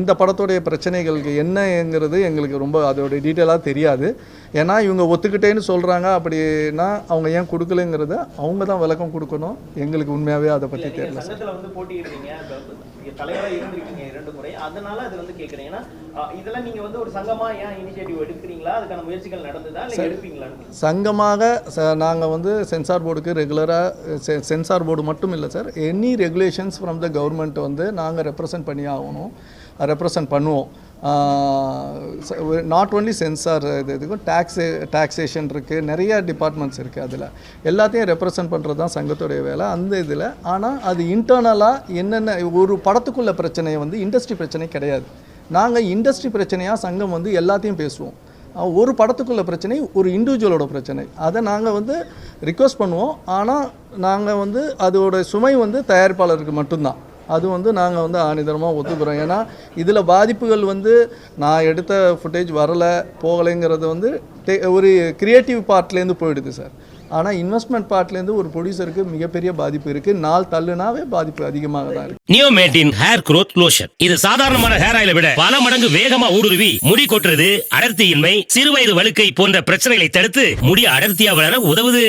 இந்த படத்துடைய பிரச்சனைகளுக்கு என்னங்கிறது எங்களுக்கு ரொம்ப அதோடைய டீட்டெயிலாக தெரியாது. ஏன்னா இவங்க ஒத்துக்கிட்டேன்னு சொல்கிறாங்க, அப்படின்னா அவங்க ஏன் கொடுக்கலங்கிறத அவங்க தான் விளக்கம் கொடுக்கணும். எங்களுக்கு உண்மையாகவே அதை பற்றி தெரியல. சங்கத்தில் வந்து போட்டியிடுறீங்க, தலைவராக இருந்திருக்கீங்க 2 முறை, அதனால அது வந்து கேட்குறேன். ஏன்னா இதெல்லாம் நீங்கள் வந்து ஒரு சங்கமாக ஏன் இனிஷியேட்டிவ் எடுக்கிறீங்களா, அதுக்கான முயற்சிகள் நடந்ததா இல்லை எடுப்பீங்களா? சங்கமாக நாங்கள் வந்து சென்சார் போர்டுக்கு ரெகுலராக சென்சார் போர்டு மட்டும் இல்லை sir, any regulations from the government வந்து நாங்கள் ரெப்ரசன்ட் பண்ணி ஆகணும், ரெப்ரசன்ட் பண்ணுவோம். நாட் ஓன்லி சென்சார், இதுக்கும் டாக்ஸேஷன் இருக்குது, நிறையா டிபார்ட்மெண்ட்ஸ் இருக்குது, அதில் எல்லாத்தையும் ரெப்ரசன்ட் பண்ணுறது தான் சங்கத்துடைய வேலை அந்த இதில். ஆனால் அது இன்டர்னலாக என்னென்ன ஒரு படத்துக்குள்ள பிரச்சனையை வந்து இண்டஸ்ட்ரி பிரச்சனை கிடையாது. நாங்கள் இண்டஸ்ட்ரி பிரச்சனையாக சங்கம் வந்து எல்லாத்தையும் பேசுவோம். ஒரு படத்துக்குள்ள பிரச்சனை ஒரு இண்டிவிஜுவலோட பிரச்சனை, அதை நாங்கள் வந்து ரிக்வெஸ்ட் பண்ணுவோம். ஆனால் நாங்கள் வந்து அதோட சுமை வந்து தயாரிப்பாளருக்கு மட்டும்தான். அது வந்து நாங்கள் வந்து ஆணிதரமாக ஒத்துக்கிறோம். ஏன்னா இதில் பாதிப்புகள் வந்து நான் எடுத்த ஃபுட்டேஜ் வரலை போகலைங்கிறது வந்து ஒரு கிரியேட்டிவ் பார்ட்லேருந்து போயிடுது சார். ஆனால் இன்வெஸ்ட்மெண்ட் பார்ட்லேருந்து ஒரு ப்ரொடியூசருக்கு மிகப்பெரிய பாதிப்பு இருக்குது. நாள் தள்ளுனாவே பாதிப்பு அதிகமாக தான் இருக்குது. நியோமேட்டின் ஹேர் க்ரோத் லோஷன் இது சாதாரணமான ஹேர் ஆயிலை விட பல மடங்கு வேகமா ஊடுருவி முடி கொட்டுறது, அடர்த்தியின்மை, சிறுவயது வழுக்கை போன்ற பிரச்சனைகளை தடுத்து முடி அடர்த்தியா வளர உதவுது.